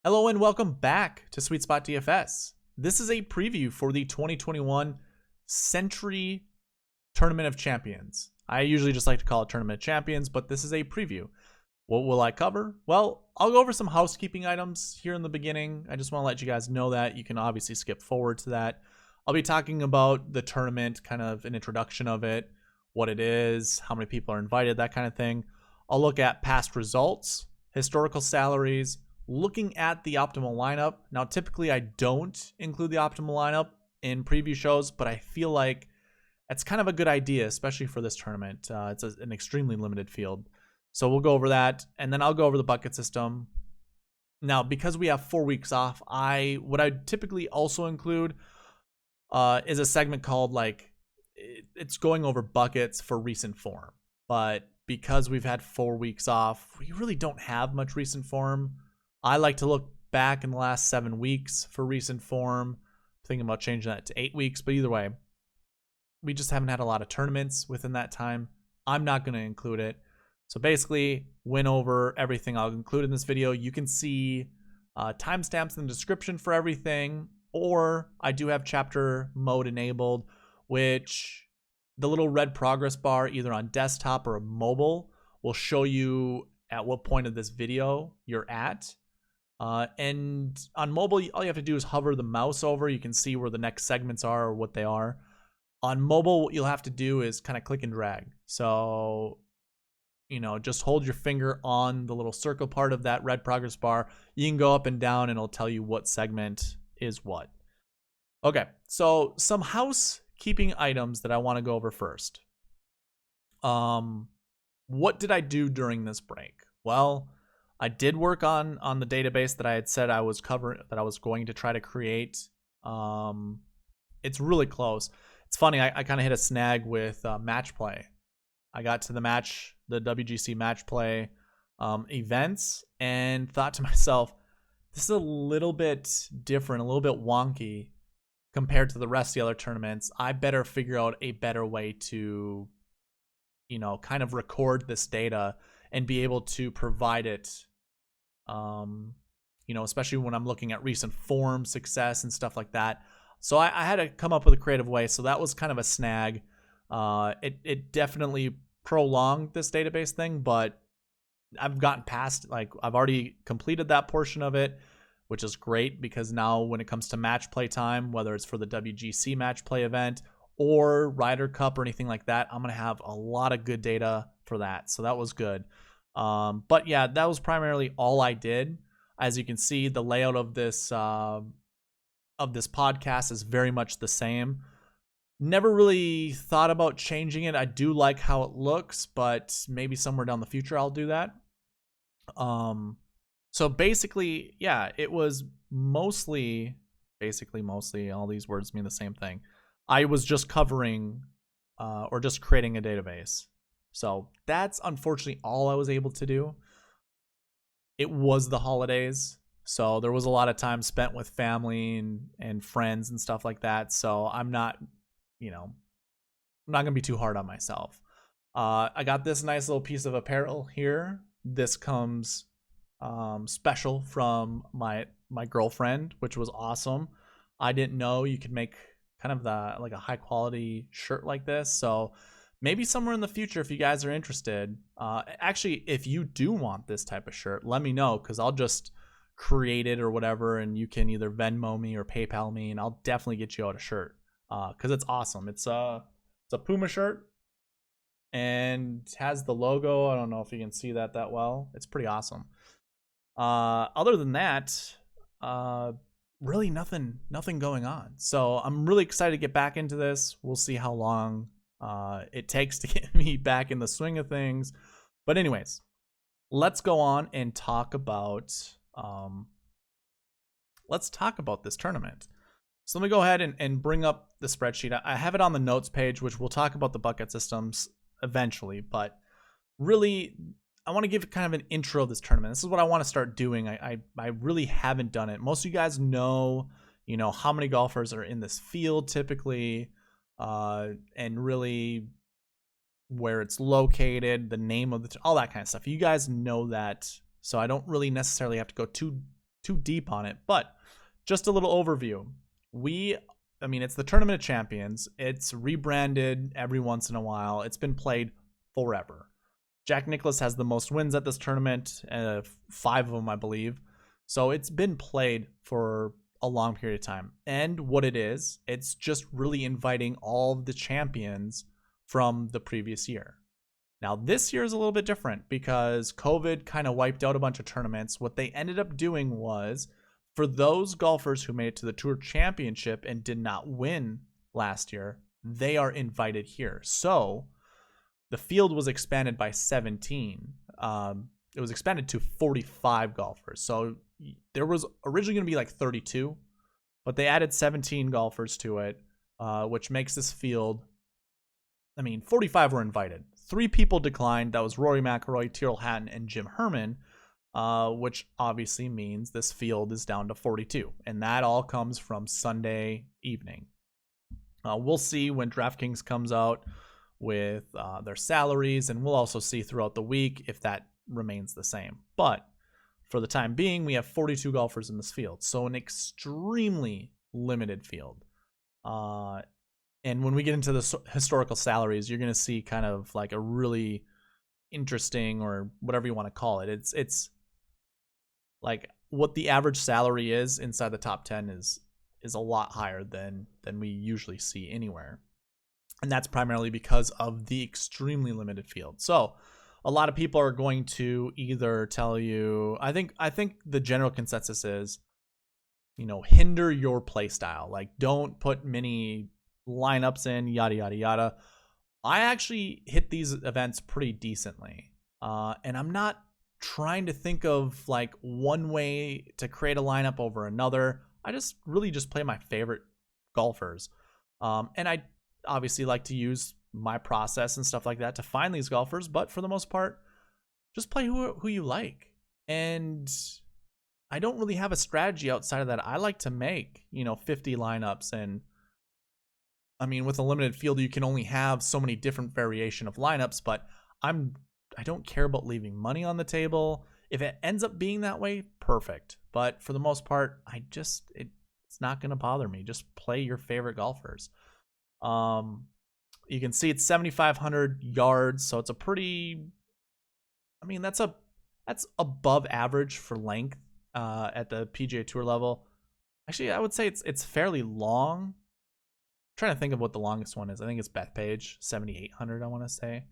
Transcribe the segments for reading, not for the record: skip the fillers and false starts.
Hello and welcome back to SweetSpotDFS. This is a preview for the 2021 Century Tournament of Champions. I usually just like to call it Tournament of Champions, but this is a preview. What will I cover? Well, I'll go over some housekeeping items here in the beginning. I just want to let you guys know that. You can obviously skip forward to that. I'll be talking about the tournament, kind of an introduction of it, what it is, how many people are invited, that kind of thing. I'll look at past results, historical salaries, looking at the optimal lineup. Now, typically I don't include the optimal lineup in preview shows, but I feel like it's kind of a good idea, especially for this tournament. It's an extremely limited field. So we'll go over that, and then I'll go over the bucket system. Now, because we have 4 weeks off, what I typically also include is a segment called it's going over buckets for recent form. But because we've had 4 weeks off, we really don't have much recent form. I like to look back in the last 7 weeks for recent form. Thinking about changing that to 8 weeks, but either way, we just haven't had a lot of tournaments within that time. I'm not going to include it. So basically, went over everything I'll include in this video. You can see timestamps in the description for everything, or I do have chapter mode enabled, which the little red progress bar either on desktop or mobile will show you at what point of this video you're at. And on mobile, all you have to do is hover the mouse over. You can see where the next segments are or what they are. On mobile, what you'll have to do is kind of click and drag. So, just hold your finger on the little circle part of that red progress bar. You can go up and down and it'll tell you what segment is what. Okay, so some housekeeping items that I want to go over first. What did I do during this break? Well, I did work on the database that I had said I was going to try to create. It's really close. It's funny, I kind of hit a snag with match play. I got to the WGC match play events and thought to myself, this is a little bit different, a little bit wonky compared to the rest of the other tournaments. I better figure out a better way to, kind of record this data and be able to provide it, especially when I'm looking at recent form, success, and stuff like that. So I had to come up with a creative way. So that was kind of a snag. It definitely prolonged this database thing, but I've gotten past, I've already completed that portion of it, which is great because now when it comes to match play time, whether it's for the WGC match play event or Ryder Cup or anything like that, I'm going to have a lot of good data for that. So that was good. But yeah, that was primarily all I did. As you can see, the layout of this podcast is very much the same. Never really thought about changing it. I do like how it looks, but maybe somewhere down the future I'll do that. So basically, yeah, it was mostly, all these words mean the same thing. I was just covering or just creating a database. So that's unfortunately all I was able to do. It was the holidays, so there was a lot of time spent with family and friends and stuff like that. So I'm not, I'm not going to be too hard on myself. I got this nice little piece of apparel here. This comes special from my girlfriend, which was awesome. I didn't know you could make kind of a high quality shirt like this. So maybe somewhere in the future, if you guys are interested, actually, if you do want this type of shirt, let me know, because I'll just create it or whatever, and you can either Venmo me or PayPal me, and I'll definitely get you out a shirt, because it's awesome. It's a Puma shirt and has the logo. I don't know if you can see that well. It's pretty awesome. Other than that, really nothing going on. So I'm really excited to get back into this. We'll see how long it takes to get me back in the swing of things. But anyways, let's go on and talk about this tournament. So let me go ahead and bring up the spreadsheet. I have it on the notes page, which we'll talk about the bucket systems eventually, but really I want to give kind of an intro of this tournament. This is what I want to start doing. I really haven't done it. Most of you guys know how many golfers are in this field typically, and really where it's located, the name of all that kind of stuff. You guys know that, so I don't really necessarily have to go too too deep on it, but just a little overview. It's the Tournament of Champions. It's rebranded every once in a while. It's been played forever. Jack Nicklaus has the most wins at this tournament, 5 of them, I believe. So it's been played for a long period of time. And what it is, it's just really inviting all of the champions from the previous year. Now, this year is a little bit different because COVID kind of wiped out a bunch of tournaments. What they ended up doing was, for those golfers who made it to the Tour Championship and did not win last year, they are invited here. So the field was expanded by 17. It was expanded to 45 golfers. So there was originally going to be like 32, but they added 17 golfers to it, which makes this field, 45 were invited. 3 people declined. That was Rory McIlroy, Tyrrell Hatton, and Jim Herman, which obviously means this field is down to 42. And that all comes from Sunday evening. We'll see when DraftKings comes out with their salaries, and we'll also see throughout the week if that remains the same. But for the time being, we have 42 golfers in this field, so an extremely limited field. And when we get into the historical salaries, you're going to see kind of like a really interesting, or whatever you want to call it. It's like what the average salary is inside the top 10 is a lot higher than we usually see anywhere. And that's primarily because of the extremely limited field. So a lot of people are going to either tell you, I think the general consensus is, hinder your play style. Like, don't put many lineups in, yada, yada, yada. I actually hit these events pretty decently. And I'm not trying to think of like one way to create a lineup over another. I just really just play my favorite golfers. And I obviously like to use my process and stuff like that to find these golfers, but for the most part, just play who you like. And I don't really have a strategy outside of that. I like to make, 50 lineups, and with a limited field, you can only have so many different variation of lineups, but I don't care about leaving money on the table. If it ends up being that way, perfect. But for the most part, it's not going to bother me. Just play your favorite golfers. You can see it's 7,500 yards, so it's a pretty, that's above average for length at the PGA Tour level. Actually, I would say it's fairly long. I'm trying to think of what the longest one is. I think it's Bethpage, 7,800, I want to say.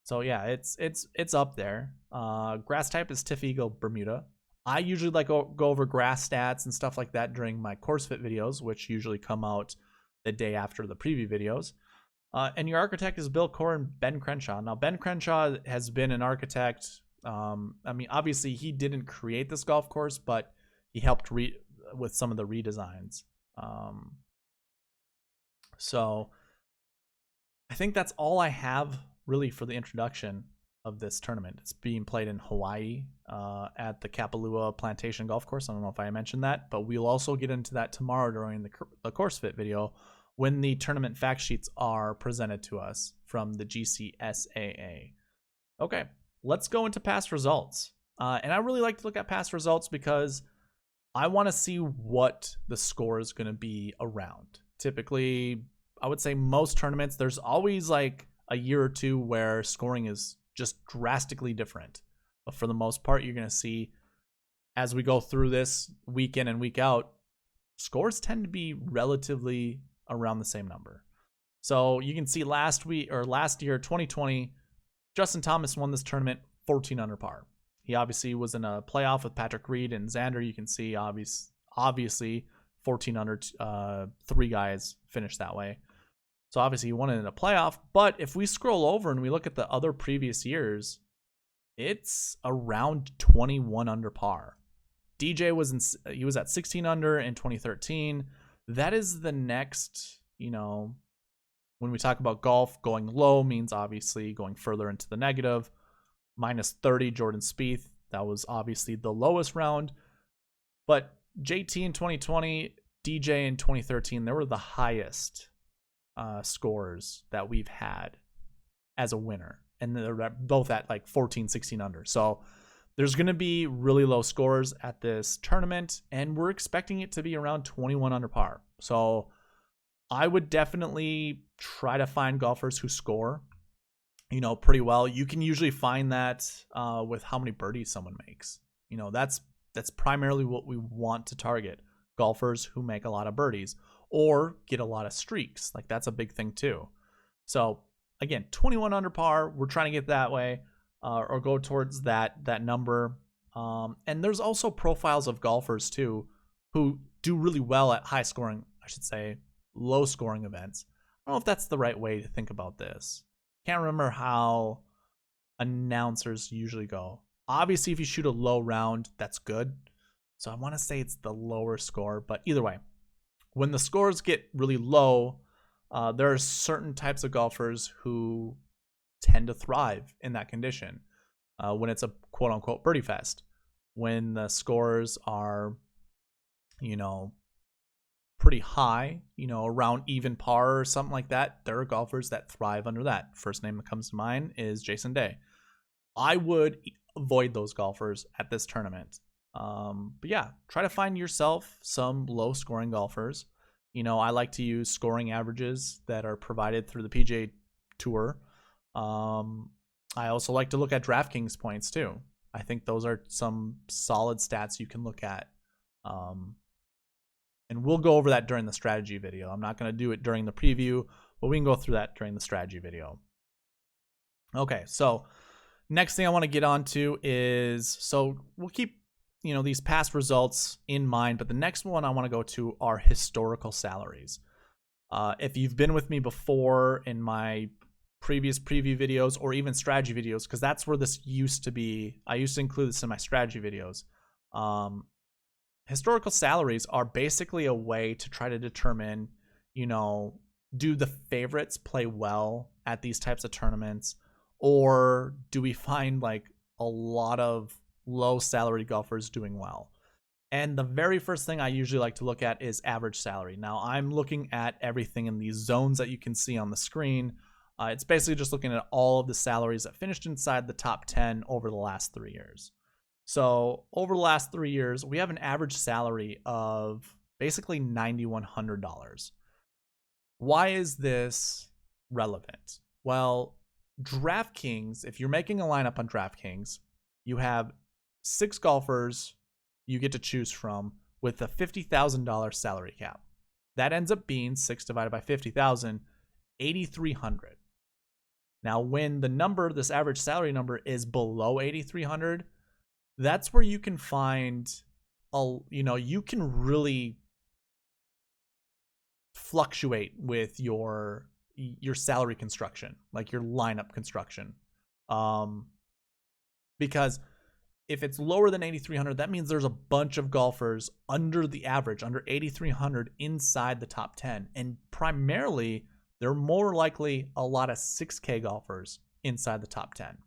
So yeah, it's up there. Grass type is TIFF Bermuda. I usually like go over grass stats and stuff like that during my course fit videos, which usually come out the day after the preview videos. And your architect is Bill Corr and Ben Crenshaw. Now, Ben Crenshaw has been an architect. Obviously, he didn't create this golf course, but he helped with some of the redesigns. So I think that's all I have really for the introduction of this tournament. It's being played in Hawaii at the Kapalua Plantation Golf Course. I don't know if I mentioned that, but we'll also get into that tomorrow during the course fit video when the tournament fact sheets are presented to us from the GCSAA. Okay, let's go into past results. And I really like to look at past results because I want to see what the score is going to be around. Typically, I would say most tournaments, there's always like a year or two where scoring is just drastically different. But for the most part, you're going to see as we go through this week in and week out, scores tend to be relatively around the same number. So you can see last year, 2020, Justin Thomas won this tournament 14 under par. He obviously was in a playoff with Patrick Reed and Xander. You can see obviously 14 under, 3 guys finished that way. So obviously he won it in a playoff. But if we scroll over and we look at the other previous years, it's around 21 under par. DJ he was at 16 under in 2013. That is the next, when we talk about golf, going low means obviously going further into the negative. Minus 30, Jordan Spieth. That was obviously the lowest round. But JT in 2020, DJ in 2013, they were the highest scores that we've had as a winner. And they're both at like 14, 16 under. So There's going to be really low scores at this tournament, and we're expecting it to be around 21 under par. So I would definitely try to find golfers who score, pretty well. You can usually find that with how many birdies someone makes. That's primarily what we want to target. Golfers who make a lot of birdies or get a lot of streaks. Like, that's a big thing too. So again, 21 under par, we're trying to get that way or go towards that number. And there's also profiles of golfers too who do really well at high scoring, I should say, low scoring events. I don't know if that's the right way to think about this. Can't remember how announcers usually go. Obviously, if you shoot a low round, that's good. So I want to say it's the lower score, but either way, when the scores get really low, there are certain types of golfers who tend to thrive in that condition. When it's a quote unquote birdie fest, when the scores are, pretty high, around even par or something like that, there are golfers that thrive under that. First name that comes to mind is Jason Day. I would avoid those golfers at this tournament. But yeah, try to find yourself some low scoring golfers. I like to use scoring averages that are provided through the PGA Tour. I also like to look at DraftKings points too. I think those are some solid stats you can look at. And we'll go over that during the strategy video. I'm not going to do it during the preview, but we can go through that during the strategy video. Okay, so next thing I want to get onto is, so we'll keep these past results in mind, but the next one I want to go to are historical salaries. If you've been with me before in my previous preview videos or even strategy videos, because that's where this used to be, I used to include this in my strategy videos. Historical salaries are basically a way to try to determine, do the favorites play well at these types of tournaments, or do we find like a lot of low salary golfers doing well? And the very first thing I usually like to look at is average salary. Now, I'm looking at everything in these zones that you can see on the screen. It's basically just looking at all of the salaries that finished inside the top 10 over the last 3 years. So over the last 3 years, we have an average salary of basically $9,100. Why is this relevant? Well, DraftKings, if you're making a lineup on DraftKings, you have 6 golfers you get to choose from with a $50,000 salary cap. That ends up being 6 divided by 50,000, 8,300. Now, when the number, this average salary number, is below 8,300, that's where you can find, you can really fluctuate with your salary construction, like your lineup construction. Because if it's lower than 8,300, that means there's a bunch of golfers under the average, under 8,300 inside the top 10. And primarily, there are more likely a lot of 6K golfers inside the top 10.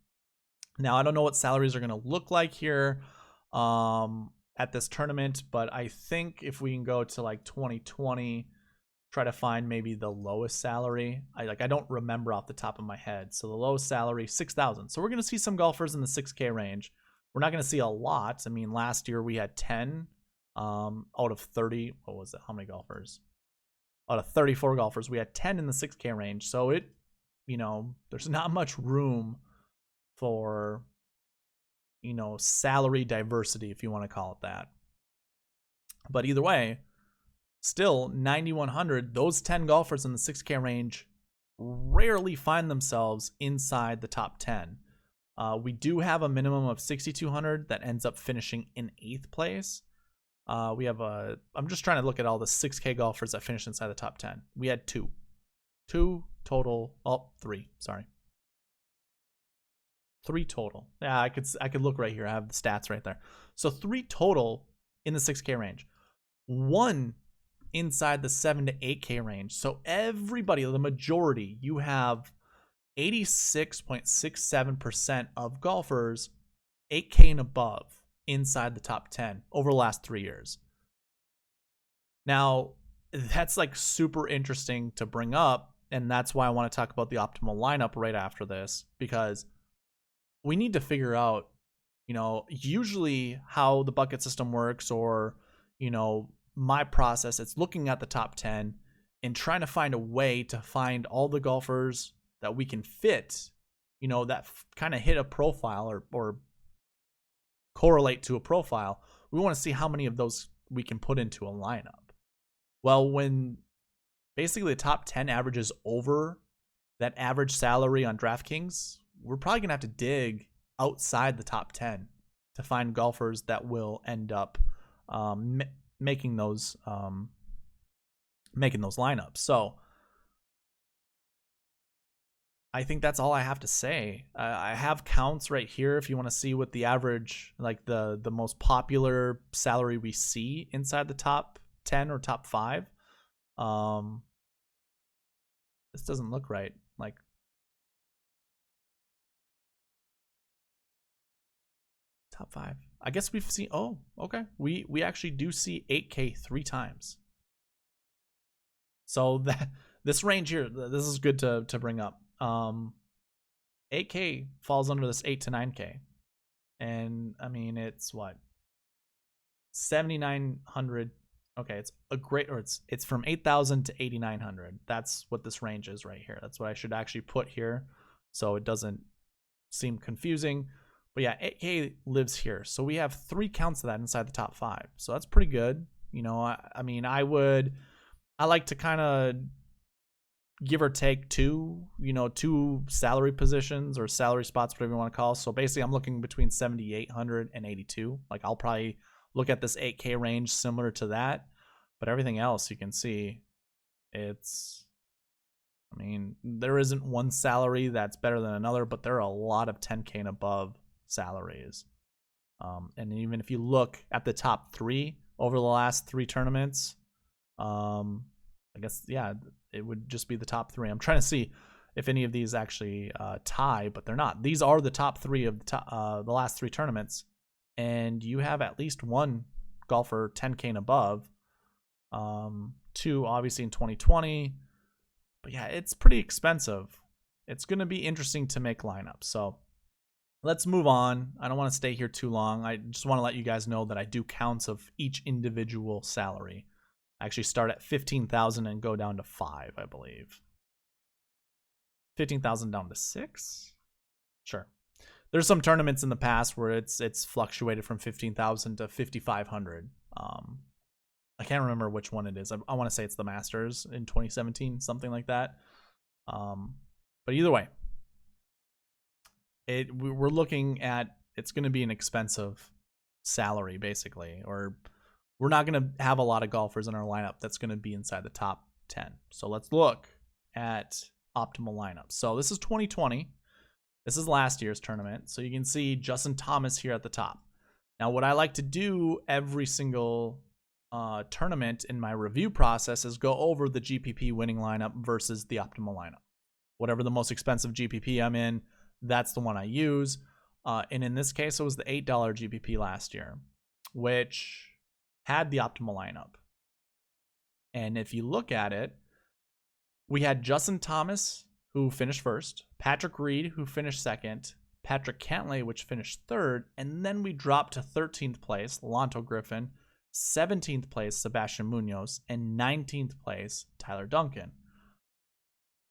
Now, I don't know what salaries are going to look like here at this tournament, but I think if we can go to like 2020, try to find maybe the lowest salary. I don't remember off the top of my head. So the lowest salary, 6,000. So we're going to see some golfers in the 6K range. We're not going to see a lot. I mean, last year we had 10 out of 30. What was it? How many golfers? Out of 34 golfers, we had 10 in the 6K range. So there's not much room for, salary diversity, if you want to call it that. But either way, still 9,100, those 10 golfers in the 6K range rarely find themselves inside the top 10. We do have a minimum of 6,200 that ends up finishing in 8th place. I'm just trying to look at all the 6K golfers that finished inside the top 10. We had 2 total. 3 total. Yeah, I could look right here. I have the stats right there. So 3 total in the 6K range. 1 inside the 7 to 8K range. So everybody, the majority, you have 86.67% of golfers 8K and above inside the top 10 over the last 3 years. Now, that's like super interesting to bring up, and that's why I want to talk about the optimal lineup right after this, because we need to figure out, usually how the bucket system works, or, my process, it's looking at the top 10 and trying to find a way to find all the golfers that we can fit, that kind of hit a profile or correlate to a profile. We want to see how many of those we can put into a lineup. Well, when basically the top 10 averages over that average salary on DraftKings, we're probably going to have to dig outside the top 10 to find golfers that will end up making those lineups. So I think that's all I have to say. I have counts right here if you want to see what the average, like the most popular salary we see inside the top 10 or top 5. This doesn't look right. Like, top 5. I guess we've seen, oh, okay. We actually do see 8K 3 times. So this range here, this is good to bring up. 8K falls under this 8 to 9K. And I mean, it's what? 7,900. Okay, it's a great, or it's from 8,000 to 8,900. That's what this range is right here. That's what I should actually put here so it doesn't seem confusing. But yeah, 8K lives here. So we have 3 counts of that inside the top 5. So that's pretty good. I mean, I like to kind of give or take 2 salary positions or salary spots, whatever you want to call. So basically I'm looking between 7,800 and 82. Like, I'll probably look at this 8K range similar to that, but everything else you can see, there isn't one salary that's better than another, but there are a lot of 10K and above salaries. And even if you look at the top 3 over the last 3 tournaments, I guess, yeah, it would just be the top 3. I'm trying to see if any of these actually tie, but they're not. These are the top 3 of the last 3 tournaments. And you have at least one golfer 10K and above. 2 obviously in 2020. But yeah, it's pretty expensive. It's going to be interesting to make lineups. So let's move on. I don't want to stay here too long. I just want to let you guys know that I do counts of each individual salary. I actually start at 15,000 and go down to 5, I believe. 15,000 down to 6? Sure. There's some tournaments in the past where it's fluctuated from 15,000 to 5,500. I can't remember which one it is. I want to say it's the Masters in 2017, something like that. But either way, we're looking at, it's going to be an expensive salary basically, or we're not going to have a lot of golfers in our lineup that's going to be inside the top 10. So let's look at optimal lineups. So this is 2020. This is last year's tournament. So you can see Justin Thomas here at the top. Now, what I like to do every single tournament in my review process is go over the GPP winning lineup versus the optimal lineup. Whatever the most expensive GPP I'm in, that's the one I use. And in this case, it was the $8 GPP last year, which had the optimal lineup. And if you look at it, we had Justin Thomas, who finished first, Patrick Reed, who finished second, Patrick Cantlay, which finished third, and then we dropped to 13th place, Lonto Griffin, 17th place, Sebastian Munoz, and 19th place, Tyler Duncan.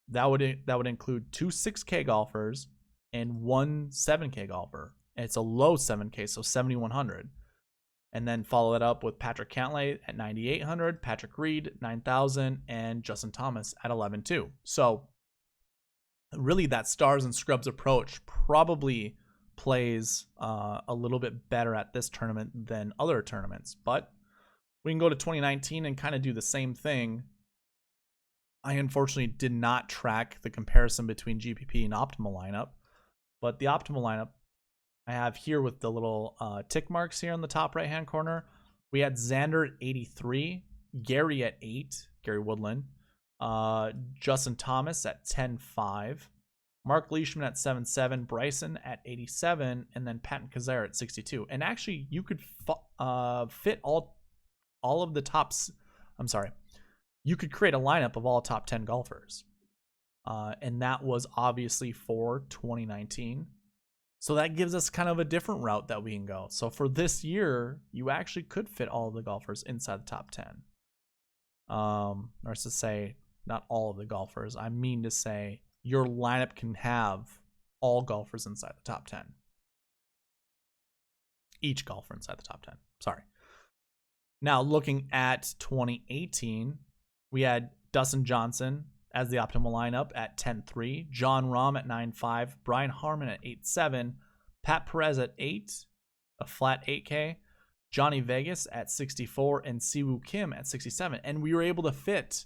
That would include 2 6K golfers and 1 7K golfer. And it's a low 7K, so 7,100. And then follow it up with Patrick Cantlay at 9,800, Patrick Reed 9,000, and Justin Thomas at 11,200. So really that stars and scrubs approach probably plays a little bit better at this tournament than other tournaments. But we can go to 2019 and kind of do the same thing. I unfortunately did not track the comparison between GPP and optimal lineup, but the optimal lineup I have here with the little tick marks here in the top right hand corner. We had Xander at 83, Gary at 8, Gary Woodland, Justin Thomas at 10.5, Mark Leishman at 7.7, Bryson at 87, and then Patton Kizzire at 62. And actually, you could fit all of the tops. I'm sorry. You could create a lineup of all top 10 golfers. And that was obviously for 2019. So that gives us kind of a different route that we can go. So for this year, you actually could fit all of the golfers inside the top 10. Or to say, not all of the golfers. I mean to say your lineup can have all golfers inside the top 10. Each golfer inside the top 10. Sorry. Now, looking at 2018, we had Dustin Johnson as the optimal lineup at 10-3, John Rahm at 9-5, Brian Harman at 8-7, Pat Perez at 8, a flat 8K, Johnny Vegas at 64, and Siwoo Kim at 67. And we were able to fit,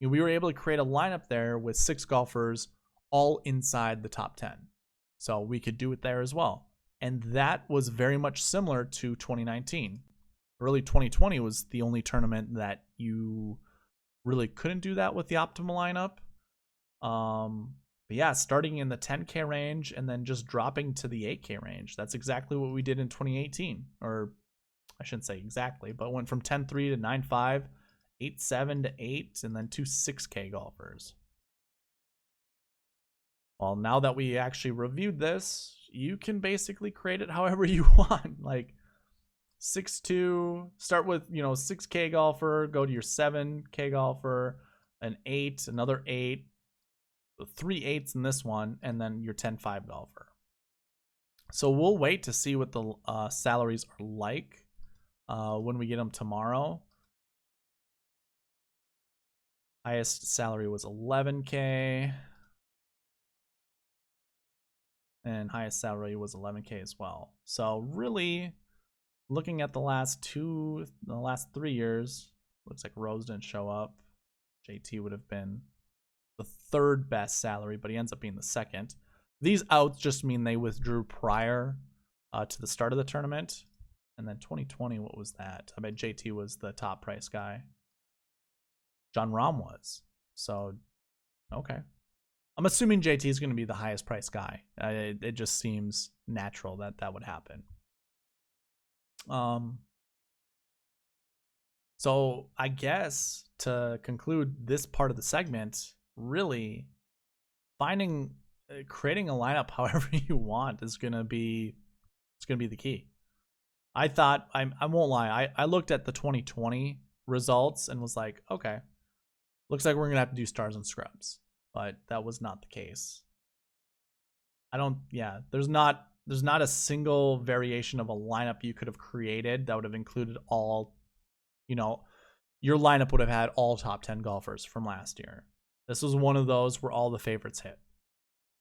we were able to create a lineup there with 6 golfers all inside the top 10. So we could do it there as well. And that was very much similar to 2019. Early 2020 was the only tournament that you really couldn't do that with the optimal lineup. But yeah, starting in the 10K range and then just dropping to the 8K range. That's exactly what we did in 2018. Or I shouldn't say exactly, but went from 10-3 to 9-5, 8-7 to 8, and then 2 6K golfers. Well, now that we actually reviewed this, you can basically create it however you want. Like 6-2, start with, 6K golfer, go to your 7K golfer, an 8, another 8, 3 8s in this one, and then your 10-5 golfer. So we'll wait to see what the salaries are like when we get them tomorrow. Highest salary was 11K. And highest salary was 11K as well. So really, looking at the last 3 years, looks like Rose didn't show up. JT would have been the 3rd best salary, but he ends up being the 2nd. These outs just mean they withdrew prior to the start of the tournament. And then 2020, what was that? I bet JT was the top price guy. John Rahm was. So, okay. I'm assuming JT is going to be the highest price guy. It just seems natural that that would happen. So I guess to conclude this part of the segment, really creating a lineup however you want is going to be the key. I thought, I won't lie, I looked at the 2020 results and was like, okay, looks like we're going to have to do stars and scrubs. But that was not the case. There's not a single variation of a lineup you could have created that would have included all, your lineup would have had all top 10 golfers from last year. This was one of those where all the favorites hit.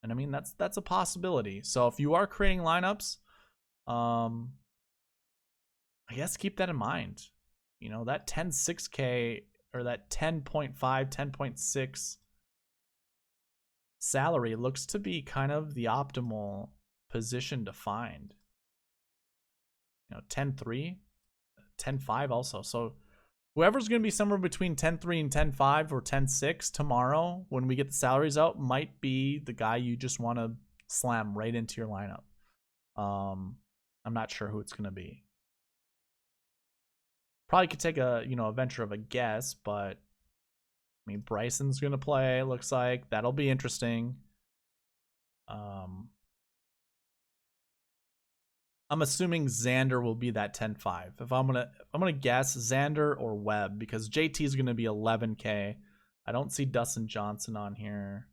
And I mean, that's a possibility. So if you are creating lineups, I guess keep that in mind. That 10.6K or that 10.5, 10.6 salary looks to be kind of the optimal position to find. 10-3, 10-5 also. So whoever's going to be somewhere between 10-3 and 10-5 or 10-6 tomorrow when we get the salaries out might be the guy you just want to slam right into your lineup. I'm not sure who it's going to be. Probably could take a venture of a guess, but I mean, Bryson's going to play, looks like. That'll be interesting. I'm assuming Xander will be that 10-5. If I'm gonna guess, Xander or Webb, because JT is going to be 11K. I don't see Dustin Johnson on here.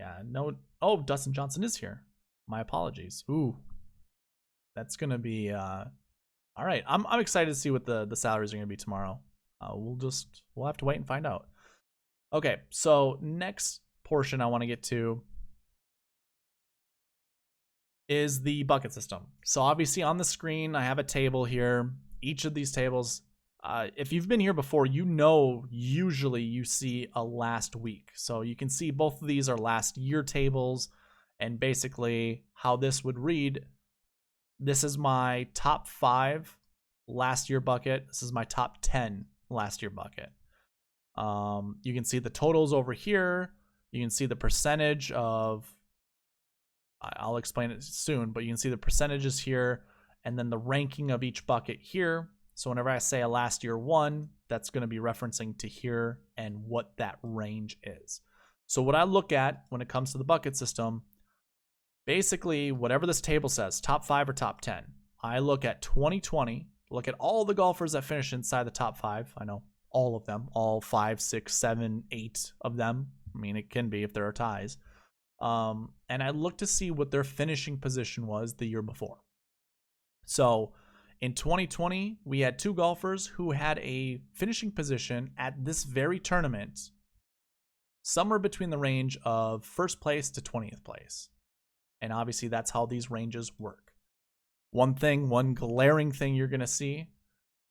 Yeah, no. Oh, Dustin Johnson is here. My apologies. Ooh, that's going to be... All right, I'm excited to see what the salaries are going to be tomorrow. We'll have to wait and find out. Okay, so next portion I want to get to is the bucket system. So obviously on the screen I have a table here. Each of these tables, if you've been here before, usually you see a last week. So you can see both of these are last year tables, and basically how this would read. This is my top 5 last year bucket. This is my top 10 last year bucket. You can see the totals over here. You can see the percentage of, I'll explain it soon, but you can see the percentages here and then the ranking of each bucket here. So whenever I say a last year one, that's going to be referencing to here and what that range is. So what I look at when it comes to the bucket system, basically whatever this table says, top 5 or top 10, I look at 2020, look at all the golfers that finished inside the top 5. I know all of them, all 5, 6, 7, 8 of them. I mean, it can be if there are ties. And I look to see what their finishing position was the year before. So in 2020, we had 2 golfers who had a finishing position at this very tournament somewhere between the range of first place to 20th place. And obviously that's how these ranges work. One glaring thing you're going to see,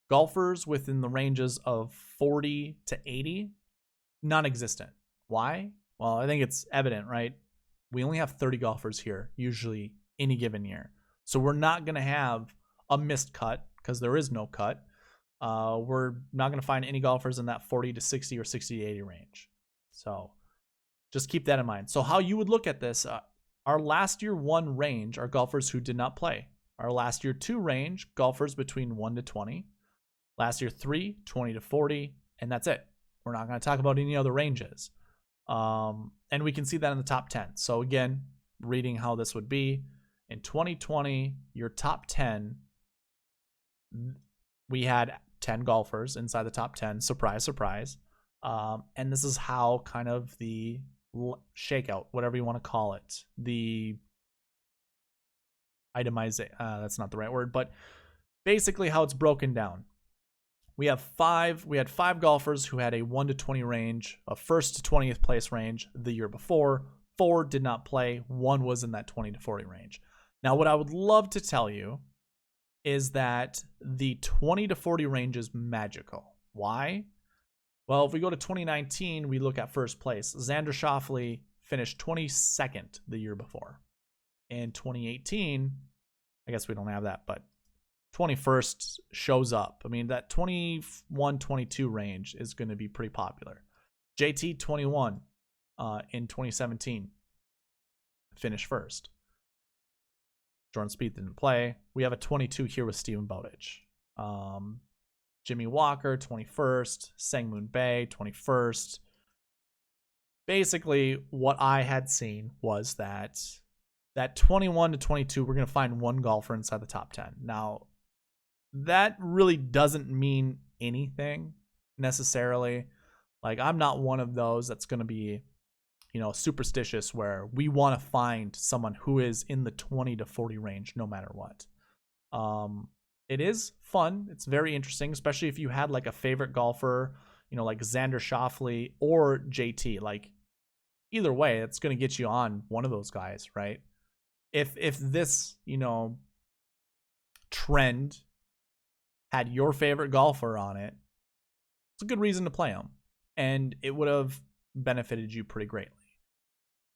golfers within the ranges of 40 to 80, non-existent. Why? Well, I think it's evident, right? We only have 30 golfers here, usually any given year. So we're not going to have a missed cut because there is no cut. We're not going to find any golfers in that 40 to 60 or 60 to 80 range. So just keep that in mind. So how you would look at this, our last year 1 range are golfers who did not play. Our last year 2 range, golfers between 1 to 20. Last year 3, 20 to 40, and that's it. We're not going to talk about any other ranges. And we can see that in the top 10. So again, reading how this would be, in 2020, your top 10, we had 10 golfers inside the top 10. Surprise, surprise. And this is how kind of the shakeout, whatever you want to call it, the itemization, that's not the right word, but basically how it's broken down. We had 5 golfers who had a 1 to 20 range, a first to 20th place range the year before. 4 did not play. 1 was in that 20 to 40 range. Now, what I would love to tell you is that the 20 to 40 range is magical. Why? Well, if we go to 2019, we look at first place. Xander Schauffele finished 22nd the year before. In 2018, I guess we don't have that, but 21st shows up. I mean, that 21-22 range is going to be pretty popular. JT 21 in 2017 finished first. Jordan Spieth didn't play. We have a 22 here with Stephen Bowditch. Jimmy Walker 21st. Sang-Moon Bae 21st. Basically, what I had seen was that 21 to 22, we're going to find 1 golfer inside the top 10. Now, that really doesn't mean anything necessarily. Like, I'm not one of those that's going to be, superstitious where we want to find someone who is in the 20 to 40 range no matter what. It is fun. It's very interesting, especially if you had like a favorite golfer, like Xander Schauffele or JT. Like, either way, it's going to get you on one of those guys, right? If this, trend had your favorite golfer on it, it's a good reason to play them. And it would have benefited you pretty greatly.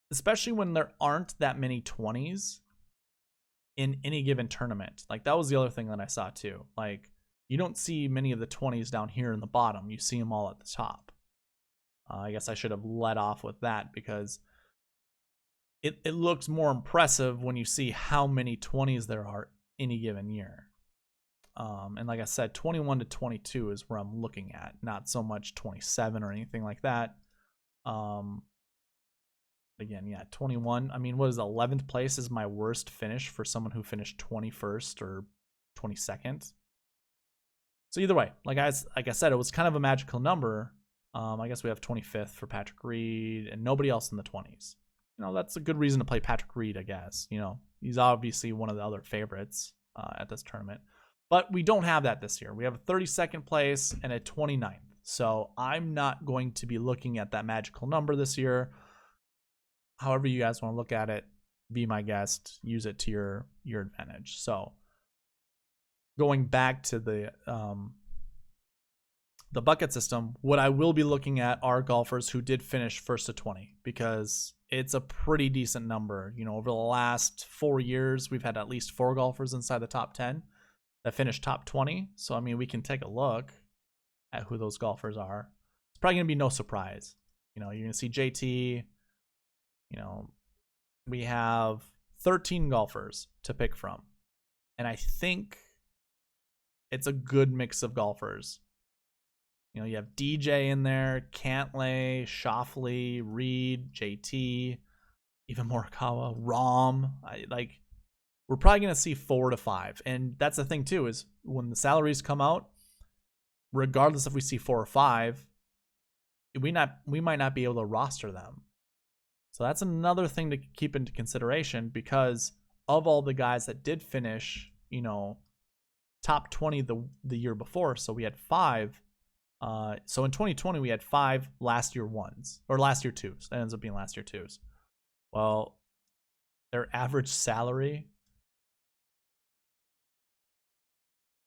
Especially when there aren't that many 20s in any given tournament. Like, that was the other thing that I saw too. Like, you don't see many of the 20s down here in the bottom. You see them all at the top. I guess I should have led off with that because it looks more impressive when you see how many 20s there are any given year. And like I said, 21 to 22 is where I'm looking at, not so much 27 or anything like that. Again, yeah, 21. I mean, what is 11th place is my worst finish for someone who finished 21st or 22nd. So either way, like I said, it was kind of a magical number. I guess we have 25th for Patrick Reed and nobody else in the 20s. That's a good reason to play Patrick Reed, I guess. He's obviously one of the other favorites at this tournament. But we don't have that this year. We have a 32nd place and a 29th. So I'm not going to be looking at that magical number this year. However you guys want to look at it, be my guest, use it to your advantage. So going back to the bucket system, what I will be looking at are golfers who did finish first to 20 because it's a pretty decent number. Over the last 4 years, we've had at least 4 golfers inside the top 10 that finished top 20. So, I mean, we can take a look at who those golfers are. It's probably going to be no surprise. You're going to see JT. We have 13 golfers to pick from. And I think it's a good mix of golfers. You know, you have DJ in there, Cantlay, Schauffele, Reed, JT, even Morikawa, Rahm. We're probably going to see 4 to 5. And that's the thing, too, is when the salaries come out, regardless if we see 4 or 5, we might not be able to roster them. So that's another thing to keep into consideration, because of all the guys that did finish, you know, top 20 the year before, so we had 5. So in 2020, we had 5 last year 1s, or last year 2s. That ends up being last year 2s. Well, their average salary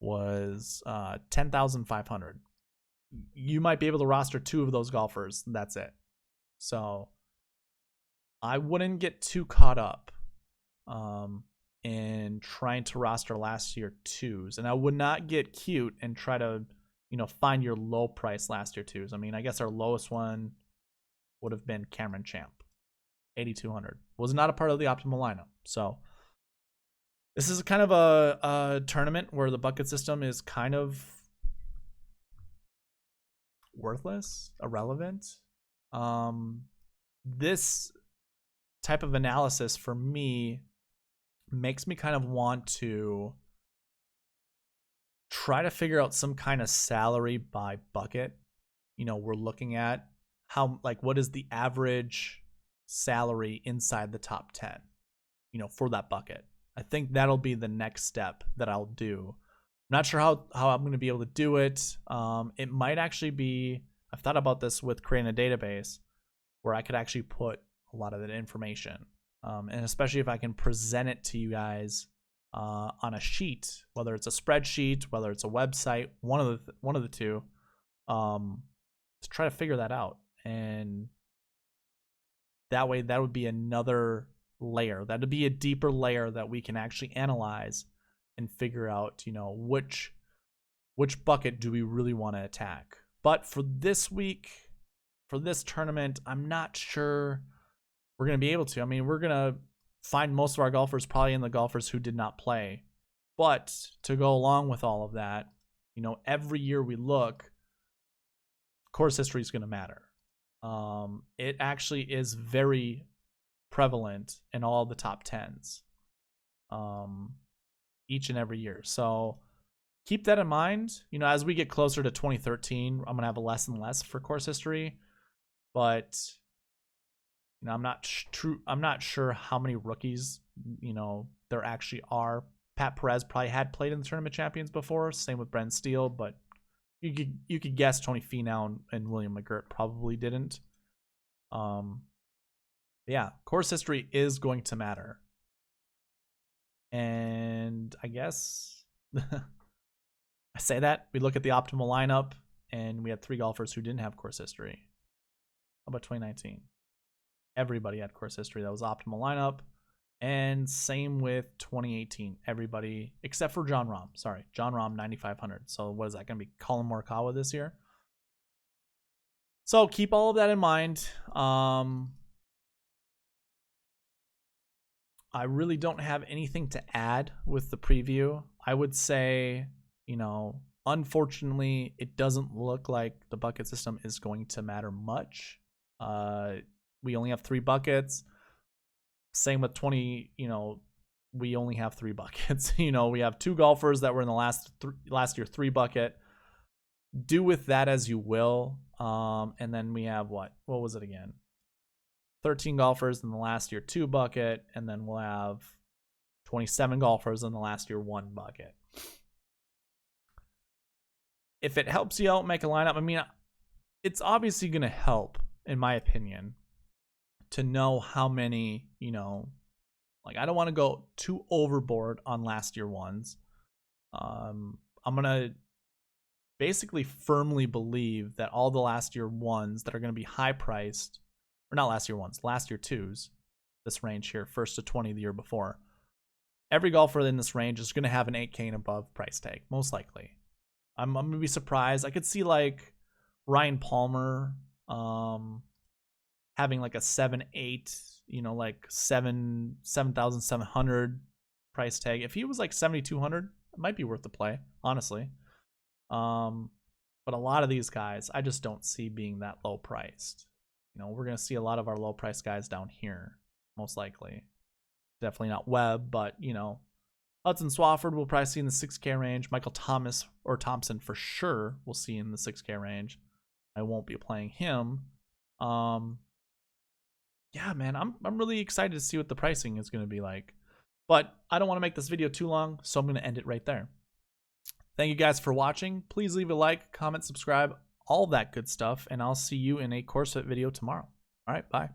was $10,500. You might be able to roster 2 of those golfers. That's it. So I wouldn't get too caught up in trying to roster last year 2s, and I would not get cute and try to, you know, find your low price last year 2s. I mean, I guess our lowest one would have been Cameron Champ, 8,200. Was not a part of the optimal lineup. So this is kind of a tournament where the bucket system is kind of worthless, irrelevant. This type of analysis for me makes me kind of want to try to figure out some kind of salary by bucket. You know, we're looking at how, like, what is the average salary inside the top 10, you know, for that bucket. I think that'll be the next step that I'll do. I'm not sure how I'm going to be able to do it. It might actually be, I've thought about this with creating a database where I could actually put a lot of that information. And especially if I can present it to you guys on a sheet, whether it's a spreadsheet, whether it's a website, one of the two, to try to figure that out. And that way, that would be another layer. That would be a deeper layer that we can actually analyze and figure out, you know, which bucket do we really want to attack. But for this week, for this tournament, I'm not sure we're going to be able to. I mean, we're going to find most of our golfers probably in the golfers who did not play. But to go along with all of that, you know, every year we look, course history is going to matter. It actually is very prevalent in all the top 10s each and every year. So keep that in mind. You know, as we get closer to 2013, I'm going to have a less and less for course history. But you know, I'm not sure how many rookies, you know, there actually are. Pat Perez probably had played in the Tournament Champions before. Same with Brendan Steele, but you could guess Tony Finau and William McGirt probably didn't. Yeah, course history is going to matter. And I guess I say that we look at the optimal lineup and we had 3 golfers who didn't have course history. How about 2019? Everybody had course history. That was optimal lineup. And same with 2018. Everybody except for John Rahm. Sorry, John Rahm 9,500. So what is that going to be? Colin Morikawa this year? So keep all of that in mind. I really don't have anything to add with the preview. I would say, you know, unfortunately, it doesn't look like the bucket system is going to matter much. We only have 3 buckets. Same with 20, you know, we only have 3 buckets. You know, we have 2 golfers that were in the last year 3 bucket. Do with that as you will. And then we have what was it again? 13 golfers in the last year 2 bucket, and then we'll have 27 golfers in the last year 1 bucket. If it helps you out make a lineup, I mean, it's obviously going to help, in my opinion, to know how many, you know, like I don't want to go too overboard on last year 1s. I'm going to basically firmly believe that all the last year 1s that are going to be high priced, or not last year 1s, last year 2s, this range here, 1st to 20 the year before, every golfer in this range is going to have an 8K and above price tag, most likely. I'm going to be surprised. I could see like Ryan Palmer having like a 7-8, you know, like 7,700 price tag. If he was like 7,200, it might be worth the play, honestly. But a lot of these guys, I just don't see being that low priced. You know, we're going to see a lot of our low price guys down here, most likely. Definitely not Webb, but, you know, Hudson Swafford we'll probably see in the 6K range. Michael Thomas or Thompson for sure we'll see in the 6K range. I won't be playing him. Yeah, man, I'm really excited to see what the pricing is going to be like. But I don't want to make this video too long, so I'm going to end it right there. Thank you guys for watching. Please leave a like, comment, subscribe, all that good stuff, and I'll see you in a course fit video tomorrow. All right, bye.